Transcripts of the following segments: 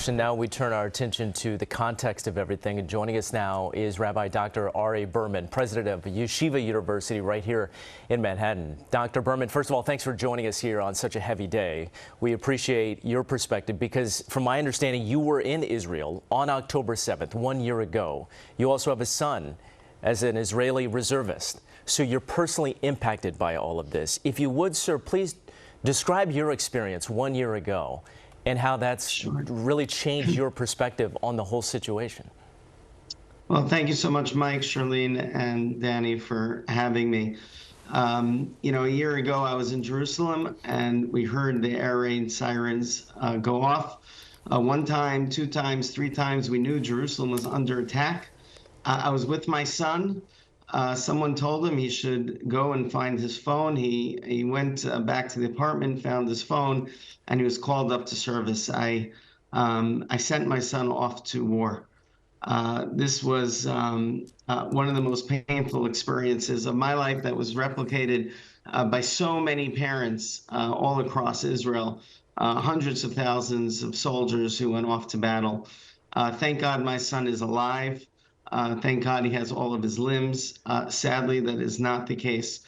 And now we turn our attention to the context of everything. And joining us now is Rabbi Dr. Ari Berman, president of Yeshiva University right here in Manhattan. Dr. Berman, first of all, thanks for joining us here on such a heavy day. We appreciate your perspective because, from my understanding, you were in Israel on October 7th, 1 year ago. You also have a son as an Israeli reservist. So you're personally impacted by all of this. If you would, sir, please describe your experience 1 year ago and how that's really changed your perspective on the whole situation. Well, thank you so much, Mike, Charlene, and Danny, for having me. You know, a year ago, I was in Jerusalem, and we heard the air raid sirens go off. One time, two times, three times, we knew Jerusalem was under attack. I was with my son. Someone told him he should go and find his phone. He went back to the apartment, found his phone, and he was called up to service. I sent my son off to war. This was one of the most painful experiences of my life that was replicated by so many parents all across Israel, hundreds of thousands of soldiers who went off to battle. Thank God my son is alive. Thank God he has all of his limbs. Sadly, that is not the case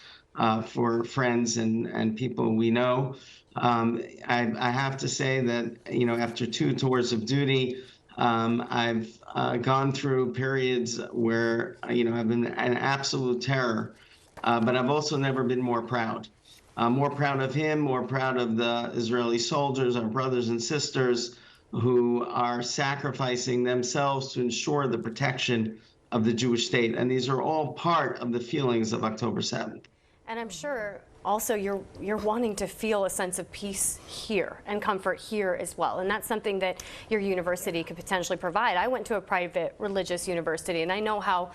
for friends and people we know. I have to say that, you know, after 2 tours of duty, I've gone through periods where, you know, I've been an absolute terror, but I've also never been more proud. More proud of him, more proud of the Israeli soldiers, our brothers and sisters, who are sacrificing themselves to ensure the protection of the Jewish state. And these are all part of the feelings of October 7th. And I'm sure also you're wanting to feel a sense of peace here and comfort here as well. And that's something that your university could potentially provide. I went to a private religious university, and I know how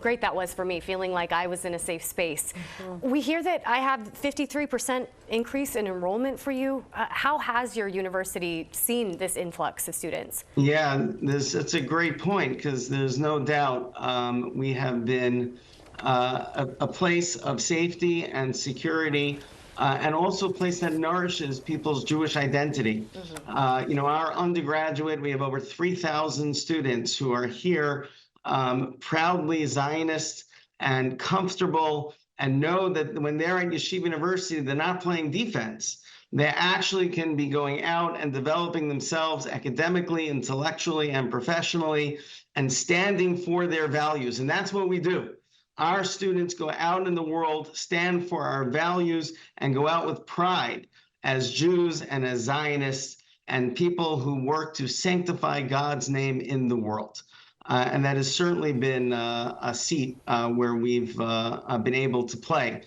great that was for me, feeling like I was in a safe space. Mm-hmm. We hear that I have 53% increase in enrollment for you. How has your university seen this influx of students? Yeah, it's a great point, because there's no doubt we have been a place of safety and security, and also a place that nourishes people's Jewish identity. Mm-hmm. You know, our undergraduate, we have over 3,000 students who are here proudly Zionist and comfortable, and know that when they're at Yeshiva University, they're not playing defense. They actually can be going out and developing themselves academically, intellectually, and professionally, and standing for their values. And that's what we do. Our students go out in the world, stand for our values, and go out with pride as Jews and as Zionists and people who work to sanctify God's name in the world. And that has certainly been a seat where we've been able to play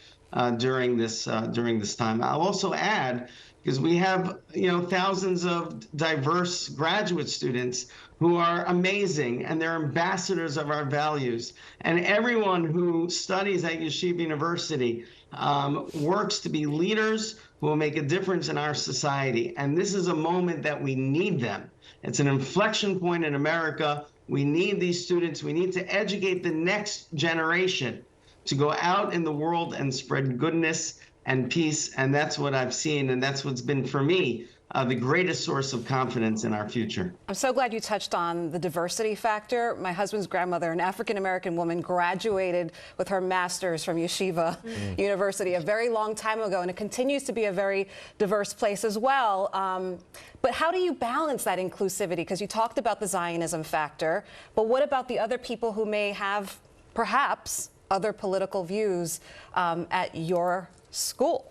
during this time. I'll also add, because we have, you know, thousands of diverse graduate students who are amazing, and they're ambassadors of our values. And everyone who studies at Yeshiva University works to be leaders who will make a difference in our society. And this is a moment that we need them. It's an inflection point in America. We need these students. We need to educate the next generation to go out in the world and spread goodness and peace. And that's what I've seen, and that's what's been, for me, the greatest source of confidence in our future. I'm so glad you touched on the diversity factor. My husband's grandmother, an African-American woman, graduated with her master's from Yeshiva University a very long time ago, and it continues to be a very diverse place as well. But how do you balance that inclusivity? Because you talked about the Zionism factor, but what about the other people who may have, perhaps, other political views at your school?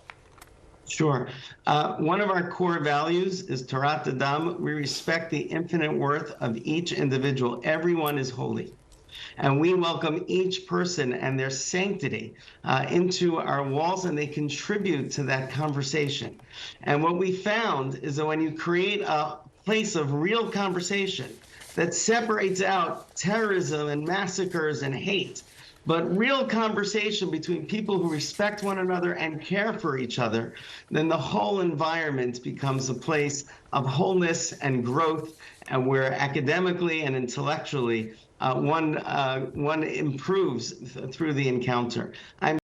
Sure. One of our core values is Torat Adam. We respect the infinite worth of each individual. Everyone is holy. And we welcome each person and their sanctity into our walls, and they contribute to that conversation. And what we found is that when you create a place of real conversation that separates out terrorism and massacres and hate, but real conversation between people who respect one another and care for each other, then the whole environment becomes a place of wholeness and growth, and where academically and intellectually one improves through the encounter. I'm